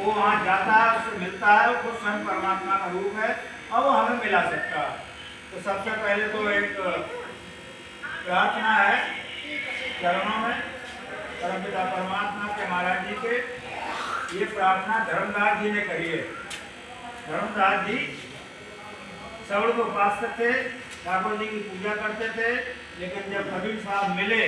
वो वहाँ जाता है, उससे मिलता है, वो स्वयं परमात्मा का रूप है और वो हमें मिला सकता है। तो सबसे पहले तो एक प्रार्थना है चरणों में परमपिता परमात्मा के महाराज जी के। ये प्रार्थना धर्मदास जी ने करी है। धर्मदास जी सवड़ को उपासक थे, ठाकुर जी की पूजा करते थे, लेकिन जब कबीर साहब मिले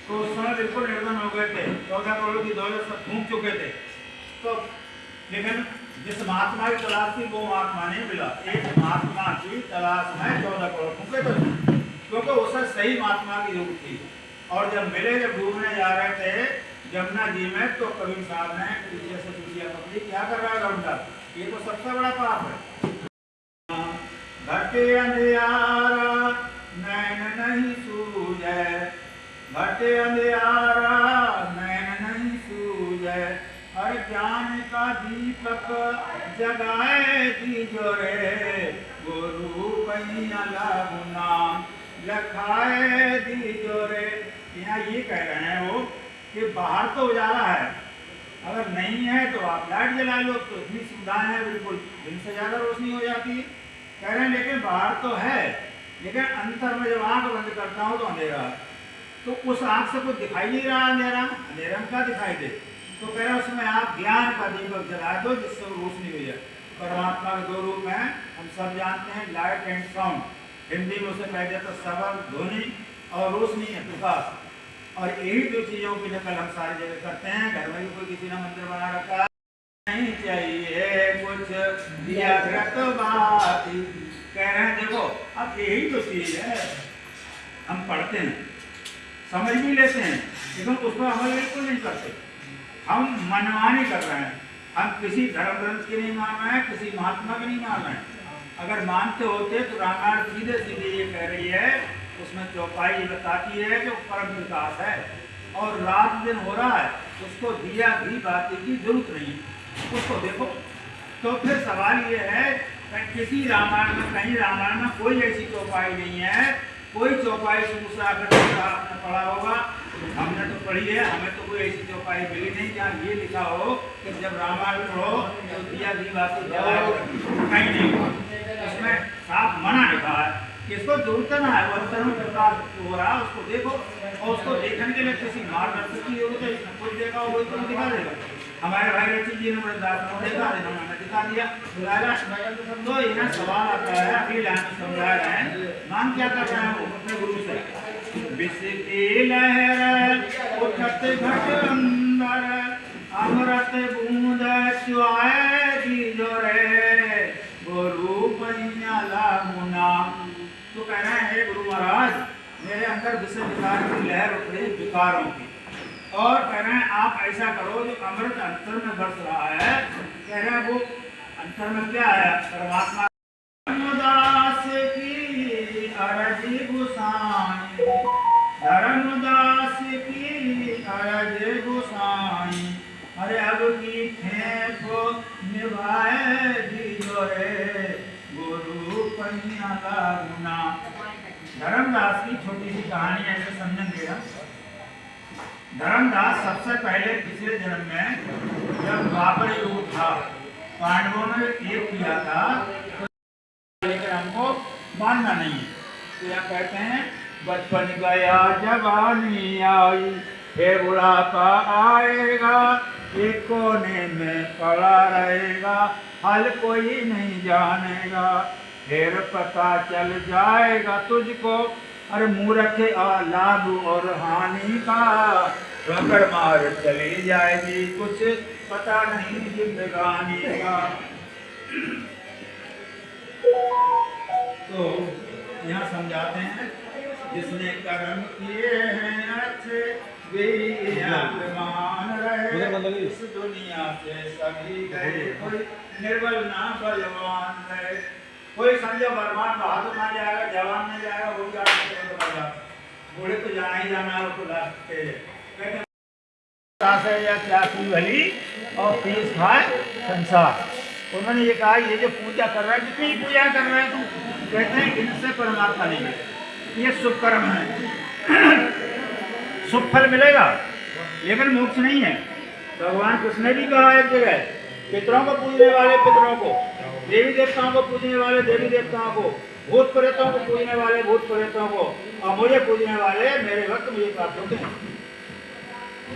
तो उस समय बिल्कुल निर्धन हो गए थे, 14 करोड़ की दौलत सब फूंक चुके थे। तो लेकिन जिस महात्मा की तलाश थी वो महात्मा नहीं मिला। एक महात्मा की तलाश में 14 करोड़ फूके थे, क्योंकि उसे सही महात्मा की जरूरत थी। और जब मिले, जब डूबने जा रहे थे जमुना जी में, तो कबीर साहब ने पीछे से चुटिया पकड़ी, क्या कर रहा है धर्मदास, ये तो सबसे बड़ा पाप है। घटे अंधियारा नैन नहीं सूझे, घटे अंधियारा नैन नहीं सूझे, हर ज्ञान का दीपक जगाए दीजो रे, गुरु पैया लागुना लखाए दीजो रे। यहाँ ये कह रहे हैं वो कि बाहर तो उजाला है, अगर नहीं है तो आप लाइट जला लो, तो इतनी सुविधाएं हैं, बिल्कुल दिन से ज़्यादा रोशनी हो जाती है। कह रहे हैं लेकिन बाहर तो है, लेकिन अंतर में जब आँख बंद करता हूँ तो अंधेरा है, तो उस आँख से कुछ दिखाई नहीं रहा, अंधेरा अंधेरा में क्या दिखाई दे। तो कह रहे हैं उसमें आप ज्ञान का दीपक जला दो जिससे वो रोशनी हो जाए। परमात्मा के दो रूप हैं, हम सब जानते हैं, लाइट एंड साउंड। हिंदी में उसे कह जाता शब्द, ध्वनि और रोशनी है, प्रकाश। और यही दो चीज़ों की नकल हम सारी जगह करते हैं। घर में भी कोई किसी ने मंदिर बना रखा है, नहीं चाहिए कुछ दिया ग्रत बाती। कह रहे हैं देखो अब यही तो चीज़ है, हम पढ़ते हैं, समझ भी लेते हैं, लेकिन उस पर अमल बिल्कुल नहीं करते। हम मनमानी कर रहे हैं, हम किसी धर्म ग्रंथ की नहीं मान रहे हैं, किसी महात्मा की नहीं मान रहे हैं। अगर मानते होते तो रामायण सीधे सीधे ये कह रही है, उसमें चौपाई ये बताती है कि परम विकास है और रात दिन हो रहा है, उसको दिया घी बाती की जरूरत नहीं, उसको देखो। तो फिर सवाल ये है किसी रामायण में, कहीं रामायण में कोई ऐसी चौपाई नहीं है, कोई चौपाई शुरू से आकर आपने पढ़ा होगा, हमने तो पढ़ी है, हमें तो कोई ऐसी चौपाई मिली नहीं जहाँ ये लिखा हो कि जब रामायण पढ़ो तो दिया घी बाती जलाओ, कहीं नहीं। उसमें साफ मना लिखा है, इसको जरूरत ना है, वो अंतर में प्रकाश हो रहा है, उसको देखो। और उसको देखने के लिए किसी मार्गदर्शक की जरूरत है, इसने कुछ देखा हो वही तुम दिखा देगा। हमारे भाई रचित जी ने बृंदावन को देखा, इन्होंने दिखा दिया। तो यहाँ सवाल आता है, अभी लाइन समझा रहे हैं, मान क्या कर रहे हैं वो अपने गुरु से, विश्व की लहर उठत घट अंदर, अमृत बूंद चुआए दीजो रे, गुरु पैया लागुना। तो कह रहे हैं गुरु महाराज, मेरे अंदर विषय विकार की लहर उठ रही, विकारों की, और कह रहे हैं आप ऐसा करो जो अमृत अंतर में बरस रहा है। कह रहे हैं वो अंतर में क्या है, परमात्मा। धर्मदास की अरजी गुसाई, धर्मदास की अरजी गुसाई, अरे अब की खेप निभाए दीजो रे, गुरु पैया लागुना। धर्मदास की छोटी सी कहानी ऐसे समझन दे रहा। धर्मदास सबसे पहले पिछले जन्म में जब द्वापर युग था, पांडवों ने एक किया था, लेकिन हमको मानना नहीं है। तो यहाँ कहते हैं बचपन गया जवानी आई, फिर बुढ़ापा आएगा, एक कोने में पड़ा रहेगा, हल कोई नहीं जानेगा, फिर पता चल जाएगा तुझको, अरे मूर्ख लाभ और हानि का, रगड़ मार चली जाएगी, कुछ पता नहीं जिंदगानी का। तो यहाँ समझाते हैं, जिसने कर्म किए हैं अच्छे वे अभिमान रहे, इस दुनिया से सभी गए, कोई निर्बल ना बलवान रहे। कोई समझो बर्बाद बहादुर ना जाएगा, जवान नहीं जाएगा, वो जाएगा, बूढ़े तो जाना ही जाना है, वो तो या क्या की भली और तीस खाए संसार। उन्होंने ये कहा ये जो पूजा कर रहा है, जितनी पूजा कर रहे हैं तुम, कहते हैं इनसे परमात्मा नहीं है, ये शुभ कर्म है, शुभ फल मिलेगा, लेकिन मोक्ष नहीं है। भगवान कृष्ण ने भी कहा एक जगह पितरों को पूजने वाले पितरों को, देवी देवताओं को पूजने वाले देवी देवताओं को, भूत प्रेतों को पूजने वाले भूत प्रेतों को, और मुझे पूजने वाले मेरे भक्त मुझे प्राप्त होते हैं।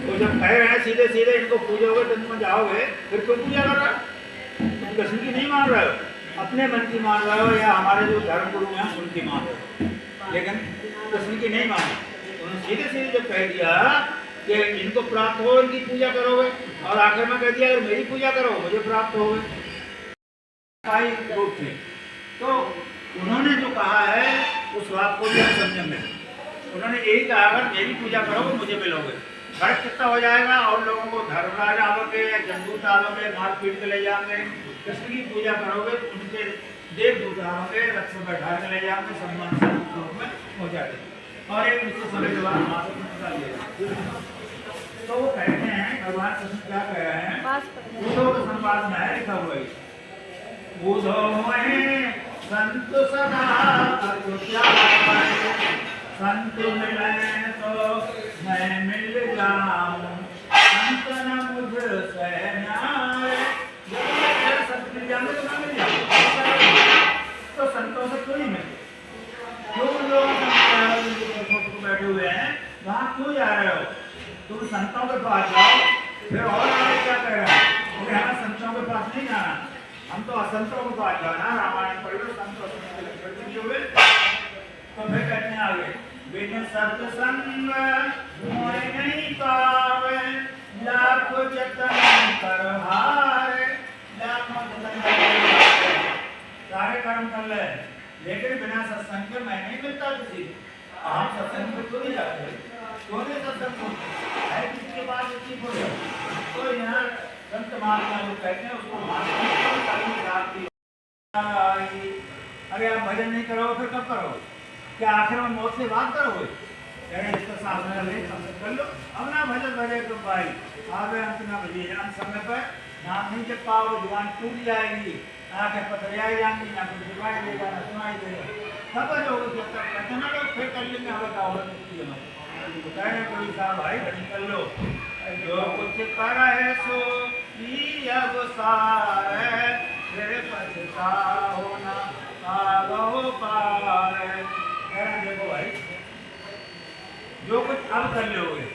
तो जब कह रहे हैं सीधे सीधे इनको पूजोगे तो तुम जाओगे, फिर क्यों पूजा कर रहे हो? तुम कृष्ण की नहीं मान रहे हो, अपने मन की मान रहे हो, या हमारे जो धर्म गुरु हैं उनकी मान रहे हो, लेकिन कृष्ण की नहीं मानी। उन्होंने सीधे सीधे जब कह दिया कि इनको प्राप्त हो, इनकी पूजा करोगे, और आखिर में कह दिया अगर मेरी पूजा करो मुझे प्राप्त होगे। तो उन्होंने जो कहा है उस बात को भी हम समझेंगे। उन्होंने यही कहा अगर मेरी पूजा करोगे मुझे मिलोगे। फर्क कितना हो जाएगा, और लोगों को धर्मराज आओगे, जमदूत आओगे, मार पीट के ले जाएंगे। कृष्ण की पूजा करोगे तो उनके देवदूत आओगे, रथ से बैठा के ले जाएंगे, सम्मान में हो जाएगा, और एक निश्चित समय के बाद हाथ में निकाल लिया। तो वो कहते हैं भगवान कृष्ण क्या कह रहे हैं, बुद्धों के संवाद में है लिखा हुआ है, बुद्धो में संत सदा संत मिले तो मैं मिल जाऊं, संत न मुझसे न्याय, जब संत मिल जाएंगे तो मैं मिल जाऊं। तो संतों से क्यों नहीं मिलते? क्यों लोग बैठे हुए हैं वहाँ क्यों जा रहे हो? तुम संतों के पास जाओ। फिर और आगे क्या कह रहे हैं, बोले हमें संतों के पास नहीं जाना, हम तो असंतों के पास जाना। रामायण पढ़ लो, संत हुए। तो फिर कहते हैं आगे, बिन सत्संग मोय नहीं पावे, लाख जतन कर हारे, सारे कर्म कर ले, लेकिन बिना सत्संग के मैं नहीं मिलता किसी। आप सत्संग में क्यों नहीं जाते? क्यों नहीं सत्संग है किसी के पास इतनी बोले? तो यहाँ संत महात्मा जो कहते हैं उसको मानते। अरे आप भजन नहीं करोगे फिर कब करोगे? क्या आखिर में मौत से बात करोगे? इसका सामने ले कर लो, अब ना भजन भजे तो भाई आगे अंत ना भजिए। अंत समय पर नाम नहीं जब पाओगे, जुबान टूट जाएगी, आंखें पथरियाई जाएंगी, ना कुछ दिखाई देगा ना सुनाई देगा। सब लोग जब तक कहते ना लोग फिर कर लेंगे हमें का औरत कहने कोई साहब भाई भजन कर लो। जो कुछ कर है सो अब सारे फिर पछताओ ना आगो पाए। देखो भाई जो कुछ अब कर लोगे,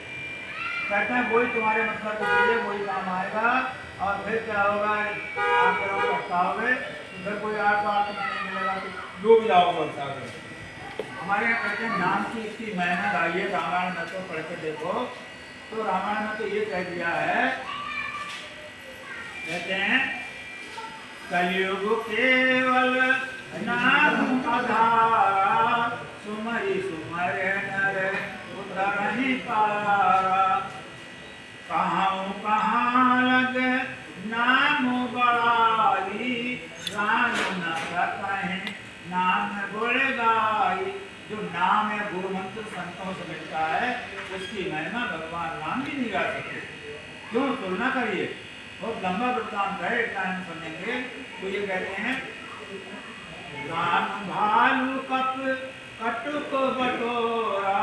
कहते हैं वही तुम्हारे मतलब के लिए वही काम आएगा, और फिर क्या होगा आप पछताओगे, तो फिर कोई आठ बात नहीं मिलेगा, तो डूब जाओगे। हमारे यहाँ कहते हैं नाम की इतनी मेहनत आई है, रामायण में तो पढ़ के देखो, तो रामायण में तो ये कह दिया है, कहते हैं कलयुग केवल नाम आधारा, सुमरि सुमर नर उतर ही पारा, कहाँ लग नाम बड़ाई, राम न कहे नाम गुण गाई। जो नाम है गुरु मंत्र संतों से मिलता है, उसकी महिमा भगवान राम भी नहीं गा सकते। क्यों? तुलना करिए, बहुत लंबा वृत्तांत है, एक टाइम सुनेंगे। तो ये कहते हैं राम भालू कप कटुक बटोरा,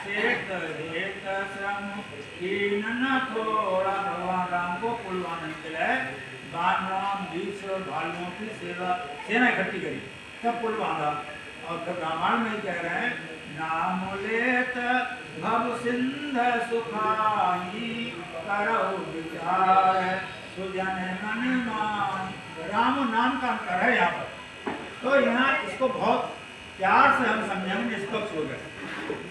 सेठ देत श्रम कीन न थोड़ा। भगवान राम को कुलवाने के लिए बाण राम 20 भालुओं की सेना इकट्ठी करी, सब पुल बांधा। और फिर रामायण में कह रहे हैं नाम लेत भव सिंध सुखाई, करो विचार सुजन मन मान। राम नाम का अंतर है यहाँ पर, तो यहाँ इसको बहुत प्यार से हम समझेंगे, निष्पक्ष हो गए।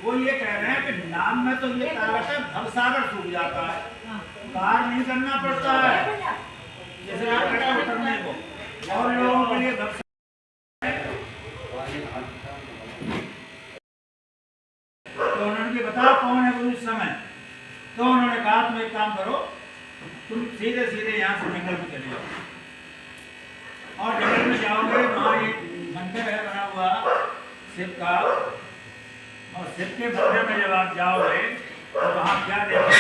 वो ये कह रहे हैं कि नाम में तो ये ताकत है, भवसागर सूख जाता है, पार नहीं करना पड़ता है, जैसे आप कहते उतरने को, और लोगों के लिए तो उन्होंने बताया कौन है उस समय। तो उन्होंने कहा तुम एक काम करो, तुम सीधे सीधे यहाँ से जंगल में चले जाओ, और जंगल में जाओगे वहाँ एक मंदिर है बना हुआ शिव का, और शिव के मंदिर में जब आप जाओगे तो वहाँ क्या देखोगे,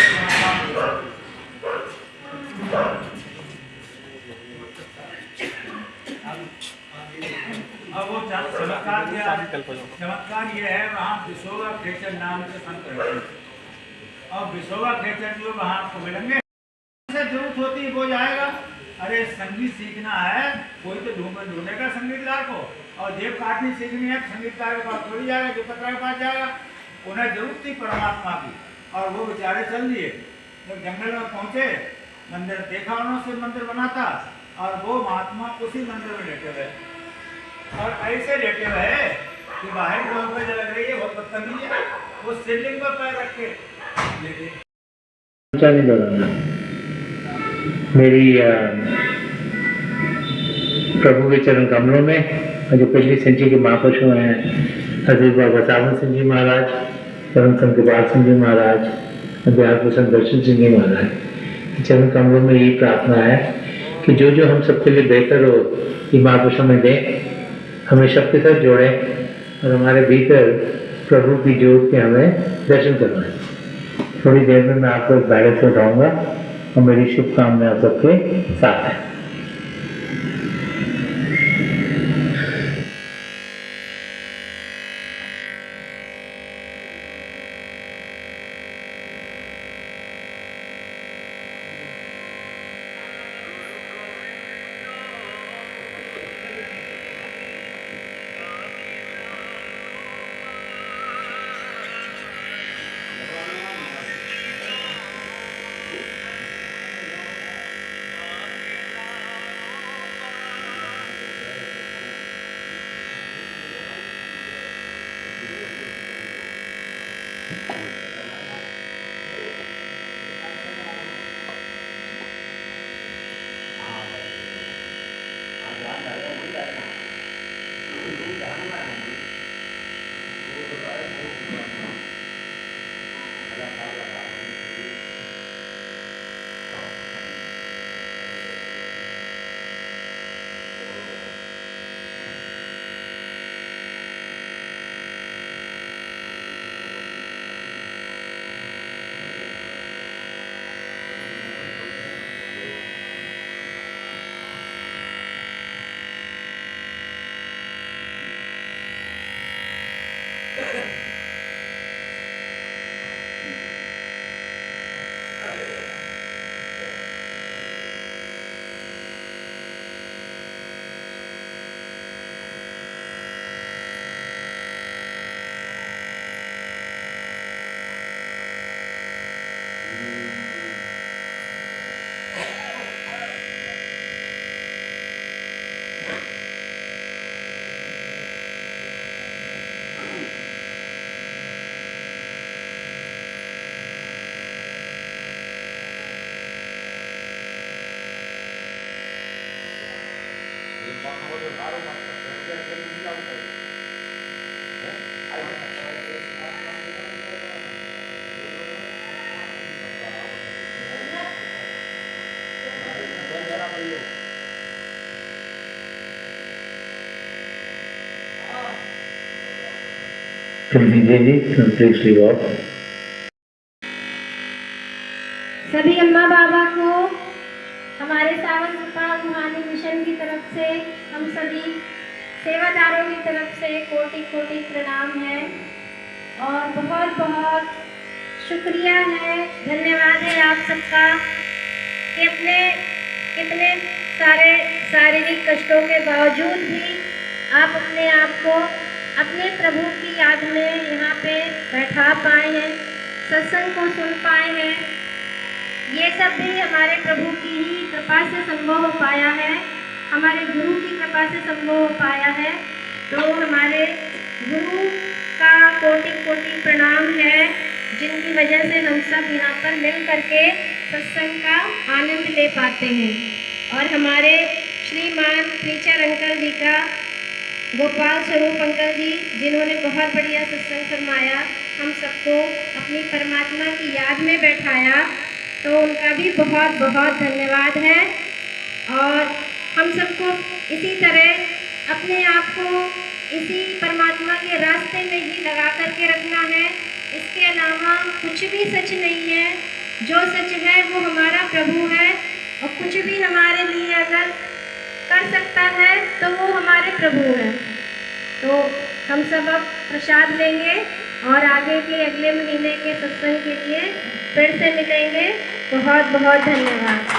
अब वो चमत्कार ये है, वहाँ विशोगा खेचर नाम के संत रहते हैं, और विशोगा खेचर जो वहाँ आपको मिलेंगे, जरूरत होती है वो जाएगा, और अरे संगीत सीखना है कोई तो ढूंढेगा संगीतकार को, और जेब काटनी सीखनी है संगीतकार के पास थोड़ी जाएगा, जुपत्रा के पास जाएगा। उन्हें जरूरत थी परमात्मा की, और वो बेचारे चल दिए। जब जंगल में पहुंचे, मंदिर देखा उन्होंने, शिव मंदिर बना था, और वो महात्मा उसी मंदिर में लेटे हुए, और ऐसे लेटे हुए है कि बाहर की लोगों को लग रही है बहुत बदतमीजी है, वो शिवलिंग पर पैर रख के लेटे। मेरी प्रभु के चरण कमलों में जो पिछली संची के महापुरुषों हैं, हजरत बाबा साधन सिंह जी महाराज, परम संत कृपाल सिंह जी महाराज, अध्यात्म प्रसन्न दर्शन सिंह जी महाराज, चरण कमलों में यही प्रार्थना है कि जो जो हम सबके लिए बेहतर हो ये महापुरुषों में दें, हमें सबके साथ जोड़ें और हमारे भीतर प्रभु की ज्योत के हमें दर्शन करवाएं। थोड़ी देर में मैं आपको एक बैठक से उठाऊंगा और मेरी शुभकामनाएं आप सबके साथ है। सभी अम्मा बाबा को हमारे सावन कृपा रूहानी मिशन की तरफ से, हम सभी सेवादारों की तरफ से कोटि कोटि प्रणाम है और बहुत बहुत शुक्रिया है, धन्यवाद है आप सबका कि अपने कितने सारे शारीरिक कष्टों के बावजूद भी आप अपने आप को अपने प्रभु की याद में यहाँ पे बैठा पाए हैं, सत्संग को सुन पाए हैं। ये सब भी हमारे प्रभु की ही कृपा से संभव हो पाया है, हमारे गुरु की कृपा से संभव हो पाया है। तो हमारे गुरु का कोटि कोटि प्रणाम है, जिनकी वजह से हम सब यहाँ पर मिल करके सत्संग का आनंद ले पाते हैं। और हमारे श्रीमान प्रीचर अंकल जी का, गोपाल स्वरूप अंकल जी, जिन्होंने बहुत बढ़िया सत्संग फरमाया, हम सबको अपनी परमात्मा की याद में बैठाया, तो उनका भी बहुत बहुत धन्यवाद है। और हम सबको इसी तरह अपने आप को इसी परमात्मा के रास्ते में ही लगा करके रखना है। इसके अलावा कुछ भी सच नहीं है, जो सच है वो हमारा प्रभु है, और कुछ भी हमारे लिए अगर कर सकता है तो वो हमारे प्रभु हैं। तो हम सब अब प्रसाद लेंगे और आगे के अगले महीने के सत्संग के लिए फिर से मिलेंगे। बहुत बहुत धन्यवाद।